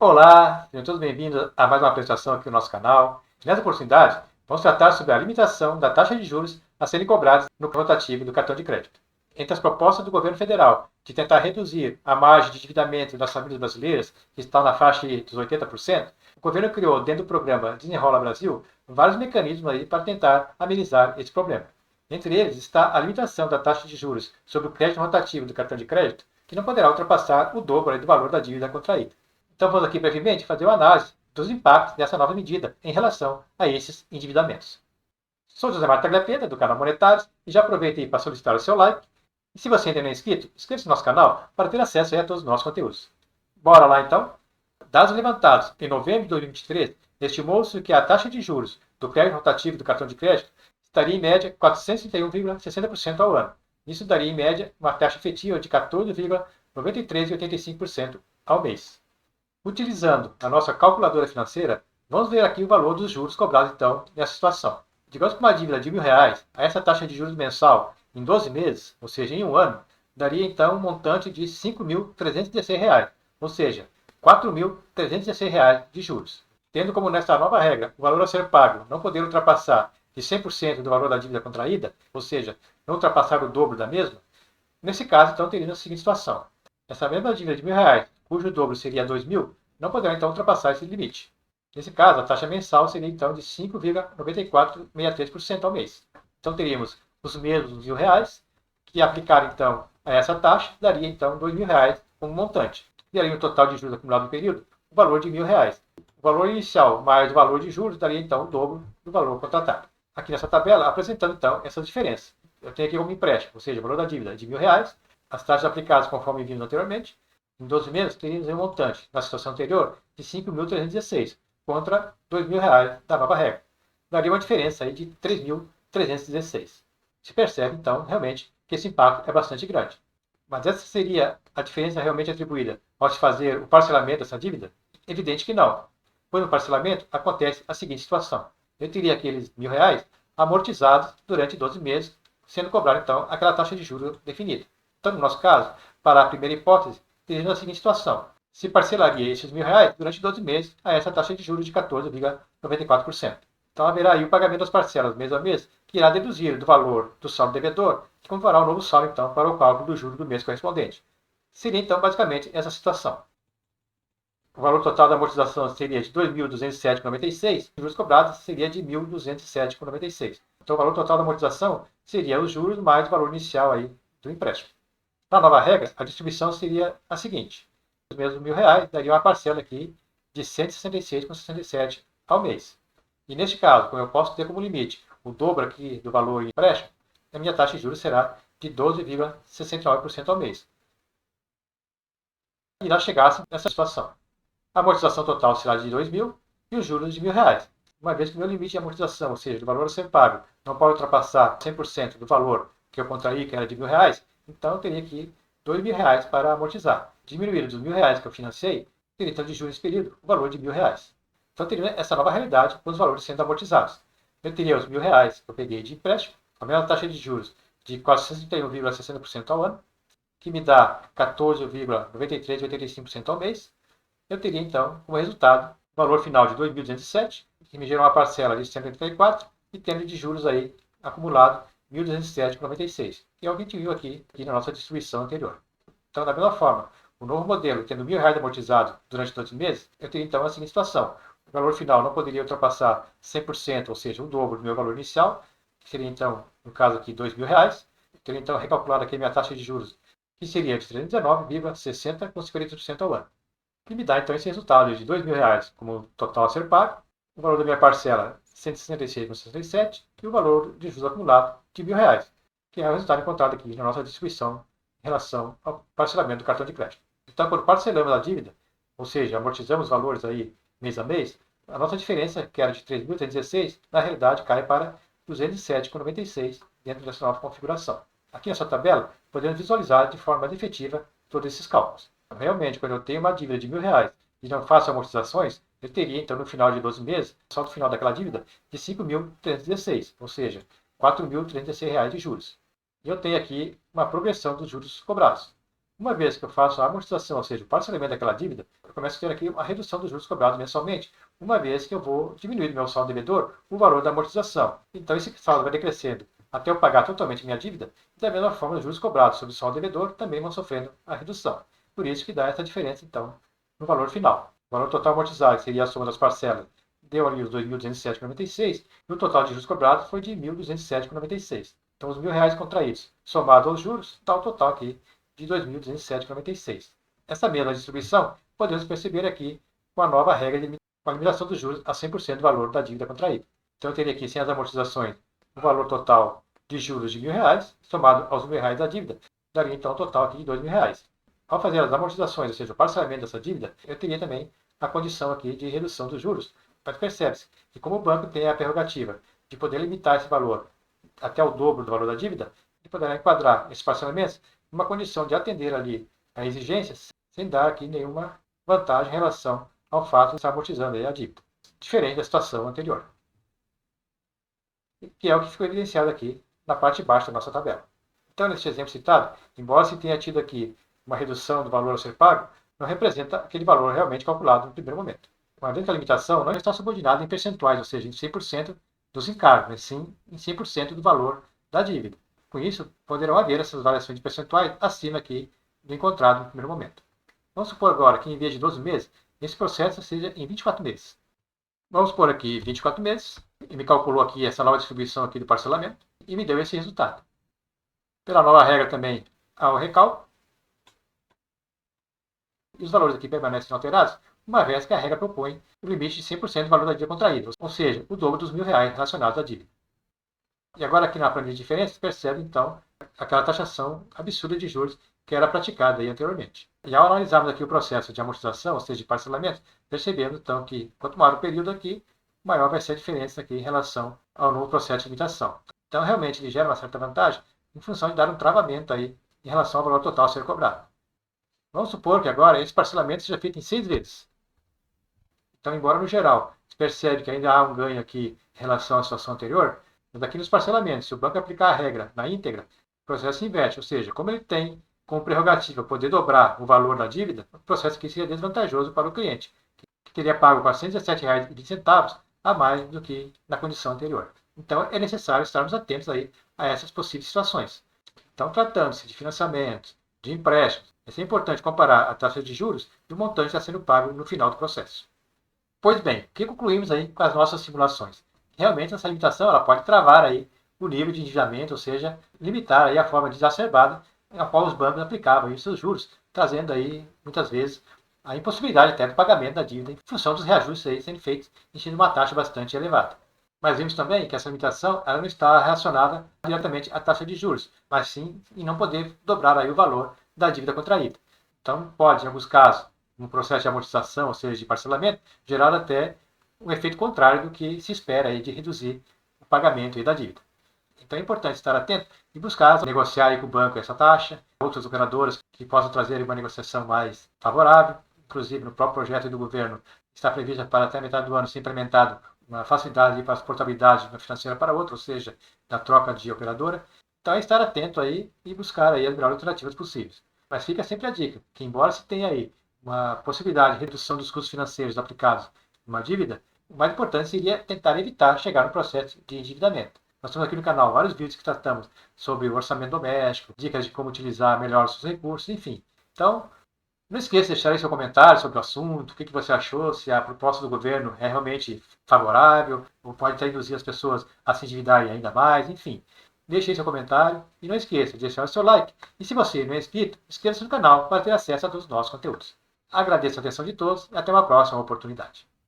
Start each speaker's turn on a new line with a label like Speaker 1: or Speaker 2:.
Speaker 1: Olá, sejam todos bem-vindos a mais uma apresentação aqui no nosso canal. Nessa oportunidade, vamos tratar sobre a limitação da taxa de juros a serem cobradas no rotativo do cartão de crédito. Entre as propostas do governo federal de tentar reduzir a margem de endividamento das famílias brasileiras, que está na faixa dos 80%, o governo criou, dentro do programa Desenrola Brasil, vários mecanismos aí para tentar amenizar esse problema. Entre eles está a limitação da taxa de juros sobre o crédito rotativo do cartão de crédito, que não poderá ultrapassar o dobro do valor da dívida contraída. Então vamos aqui brevemente fazer uma análise dos impactos dessa nova medida em relação a esses endividamentos. Sou José Marta Tagliapietra, do canal Monetários, e já aproveitei para solicitar o seu like. E se você ainda não é inscrito, inscreva-se no nosso canal para ter acesso a todos os nossos conteúdos. Bora lá então? Dados levantados em novembro de 2023, estimou-se que a taxa de juros do crédito rotativo do cartão de crédito estaria em média 431,60% ao ano. Isso daria em média uma taxa efetiva de 14,9385% ao mês. Utilizando a nossa calculadora financeira, vamos ver aqui o valor dos juros cobrados então nessa situação. Digamos que uma dívida de R$ 1.000, a essa taxa de juros mensal em 12 meses, ou seja, em um ano, daria então um montante de R$ 5.316, ou seja, R$ 4.316 de juros. Tendo como nesta nova regra o valor a ser pago não poder ultrapassar de 100% do valor da dívida contraída, ou seja, não ultrapassar o dobro da mesma, nesse caso então teríamos a seguinte situação. Essa mesma dívida de R$ 1.000, cujo dobro seria 2.000, não poderá então ultrapassar esse limite. Nesse caso, a taxa mensal seria então de 5,9463% ao mês. Então teríamos os mesmos R$ 1.000, que aplicar então a essa taxa, daria então R$ 2.000 como montante. E aí um total de juros acumulado no período, o valor de R$ 1.000. O valor inicial mais o valor de juros daria então o dobro do valor contratado. Aqui nessa tabela, apresentando então essas diferenças. Eu tenho aqui como empréstimo, ou seja, o valor da dívida de R$ 1.000, as taxas aplicadas conforme vimos anteriormente. Em 12 meses, teríamos um montante, na situação anterior, de 5.316, contra R$ 2.000 da nova regra. Daria uma diferença aí de 3.316. Se percebe, então, realmente, que esse impacto é bastante grande. Mas essa seria a diferença realmente atribuída ao se fazer o parcelamento dessa dívida? Evidente que não. Pois no parcelamento acontece a seguinte situação. Eu teria aqueles R$ 1.000 amortizados durante 12 meses, sendo cobrado, então, aquela taxa de juros definida. Então, no nosso caso, para a primeira hipótese, teríamos a seguinte situação. Se parcelaria esses R$ 1.000 durante 12 meses a essa taxa de juros de 14,94%. Então haverá aí o pagamento das parcelas mês a mês, que irá deduzir do valor do saldo devedor, que contará o novo saldo então para o cálculo do juro do mês correspondente. Seria então basicamente essa situação. O valor total da amortização seria de R$ 2.207,96, e os juros cobrados seria de R$ 1.207,96. Então o valor total da amortização seria os juros mais o valor inicial aí do empréstimo. Na nova regra, a distribuição seria a seguinte. Os mesmos R$ 1.000 daria uma parcela aqui de R$ 166,67 ao mês. E neste caso, como eu posso ter como limite o dobro aqui do valor em empréstimo, a minha taxa de juros será de 12,69% ao mês. E nós chegássemos nessa situação. A amortização total será de 2.000 e os juros de R$ 1.000. Uma vez que o meu limite de amortização, ou seja, do valor a ser pago, não pode ultrapassar 100% do valor que eu contraí, que era de R$ 1.000, então eu teria aqui R$ 2.000 para amortizar. Diminuído dos R$ 1.000 que eu financei, teria então de juros nesse período o valor de R$ 1.000. Então teria essa nova realidade com os valores sendo amortizados. Eu teria os R$ 1.000 que eu peguei de empréstimo, a mesma taxa de juros de 461,60% ao ano, que me dá 14,9385% ao mês. Eu teria então, como resultado, o valor final de 2.207, que me gerou uma parcela de 184 e tendo de juros aí acumulado 1.207,96, que é o que a gente viu aqui na nossa distribuição anterior. Então, da mesma forma, o novo modelo, tendo R$ 1.000 amortizado durante 12 meses, eu teria então a seguinte situação. O valor final não poderia ultrapassar 100%, ou seja, o dobro do meu valor inicial, que seria então, no caso aqui, R$ 2.000. Eu teria então recalculado aqui a minha taxa de juros, que seria de 319,60 com 50% ao ano. Que me dá então esse resultado de R$ 2.000 como total a ser pago, o valor da minha parcela R$ 166,67 e o valor de juros acumulado de R$ 1.000, que é o resultado encontrado aqui na nossa distribuição em relação ao parcelamento do cartão de crédito. Então, quando parcelamos a dívida, ou seja, amortizamos os valores aí mês a mês, a nossa diferença, que era de 3.316, na realidade cai para 207,96 dentro dessa nova configuração. Aqui nessa tabela, podemos visualizar de forma mais efetiva todos esses cálculos. Realmente, quando eu tenho uma dívida de R$ 1.000 e não faço amortizações, eu teria, então, no final de 12 meses, só no final daquela dívida, de 5.316, ou seja, R$ 4.316 de juros. E eu tenho aqui uma progressão dos juros cobrados. Uma vez que eu faço a amortização, ou seja, o parcelamento daquela dívida, eu começo a ter aqui uma redução dos juros cobrados mensalmente, uma vez que eu vou diminuir do meu saldo devedor o valor da amortização. Então, esse saldo vai decrescendo até eu pagar totalmente minha dívida, e da mesma forma, os juros cobrados sobre o saldo devedor também vão sofrendo a redução. Por isso que dá essa diferença, então, no valor final. O valor total amortizado, que seria a soma das parcelas, deu ali os R$ 2.207,96, e o total de juros cobrados foi de R$ 1.207,96. Então, os R$ 1.000 contraídos, somado aos juros, dá o total aqui de R$ 2.207,96. Essa mesma distribuição podemos perceber aqui com a nova regra de com a eliminação dos juros a 100% do valor da dívida contraída. Então, eu teria aqui, sem as amortizações, o valor total de juros de R$ 1.000, somado aos R$ 1.000 da dívida, daria então um total aqui de R$ 2.000. Ao fazer as amortizações, ou seja, o parcelamento dessa dívida, eu teria também a condição aqui de redução dos juros. Mas percebe-se que como o banco tem a prerrogativa de poder limitar esse valor até o dobro do valor da dívida, ele poderá enquadrar esses parcelamentos numa condição de atender ali a exigências sem dar aqui nenhuma vantagem em relação ao fato de estar amortizando aí a dívida, diferente da situação anterior, que é o que ficou evidenciado aqui na parte de baixo da nossa tabela. Então, neste exemplo citado, embora se tenha tido aqui uma redução do valor a ser pago, não representa aquele valor realmente calculado no primeiro momento. Uma vez que a limitação não está subordinada em percentuais, ou seja, em 100% dos encargos, mas sim em 100% do valor da dívida. Com isso, poderão haver essas variações de percentuais acima aqui do encontrado no primeiro momento. Vamos supor agora que em vez de 12 meses, esse processo seja em 24 meses. Vamos supor aqui 24 meses, e me calculou aqui essa nova distribuição aqui do parcelamento, e me deu esse resultado. Pela nova regra também, ao recálculo, e os valores aqui permanecem inalterados, uma vez que a regra propõe o limite de 100% do valor da dívida contraída, ou seja, o dobro dos R$ 1.000 relacionados à dívida. E agora aqui na planilha de diferenças, percebe então aquela taxação absurda de juros que era praticada aí anteriormente. E ao analisarmos aqui o processo de amortização, ou seja, de parcelamento, percebemos então que quanto maior o período aqui, maior vai ser a diferença aqui em relação ao novo processo de limitação. Então realmente ele gera uma certa vantagem em função de dar um travamento aí em relação ao valor total a ser cobrado. Vamos supor que agora esse parcelamento seja feito em 6 vezes. Então, embora no geral se percebe que ainda há um ganho aqui em relação à situação anterior, mas aqui nos parcelamentos, se o banco aplicar a regra na íntegra, o processo se inverte, ou seja, como ele tem como prerrogativa poder dobrar o valor da dívida, o processo aqui seria desvantajoso para o cliente, que teria pago R$ 417,20 a mais do que na condição anterior. Então, é necessário estarmos atentos aí a essas possíveis situações. Então, tratando-se de financiamento, de empréstimos, é sempre importante comparar a taxa de juros e o montante que está sendo pago no final do processo. Pois bem, o que concluímos aí com as nossas simulações? Realmente essa limitação ela pode travar aí o nível de endividamento, ou seja, limitar aí a forma exacerbada a qual os bancos aplicavam aí seus juros, trazendo aí muitas vezes a impossibilidade até do pagamento da dívida em função dos reajustes aí sendo feitos em uma taxa bastante elevada. Mas vimos também que essa limitação ela não está relacionada diretamente à taxa de juros, mas sim em não poder dobrar aí o valor da dívida contraída. Então pode, em alguns casos, um processo de amortização, ou seja, de parcelamento, gerar até um efeito contrário do que se espera aí de reduzir o pagamento aí da dívida. Então é importante estar atento e buscar negociar aí com o banco essa taxa, outras operadoras que possam trazer uma negociação mais favorável. Inclusive, no próprio projeto do governo, está previsto para até a metade do ano ser implementado uma facilidade para a portabilidade de uma financeira para outra, ou seja, da troca de operadora. Então é estar atento aí e buscar aí as melhores alternativas possíveis. Mas fica sempre a dica, que embora se tenha aí uma possibilidade de redução dos custos financeiros aplicados numa dívida, o mais importante seria tentar evitar chegar no processo de endividamento. Nós temos aqui no canal vários vídeos que tratamos sobre o orçamento doméstico, dicas de como utilizar melhor os seus recursos, enfim. Então, não esqueça de deixar aí seu comentário sobre o assunto, o que você achou, se a proposta do governo é realmente favorável, ou pode até induzir as pessoas a se endividarem ainda mais, enfim. Deixe aí seu comentário e não esqueça de deixar o seu like. E se você não é inscrito, inscreva-se no canal para ter acesso a todos os nossos conteúdos. Agradeço a atenção de todos e até uma próxima oportunidade.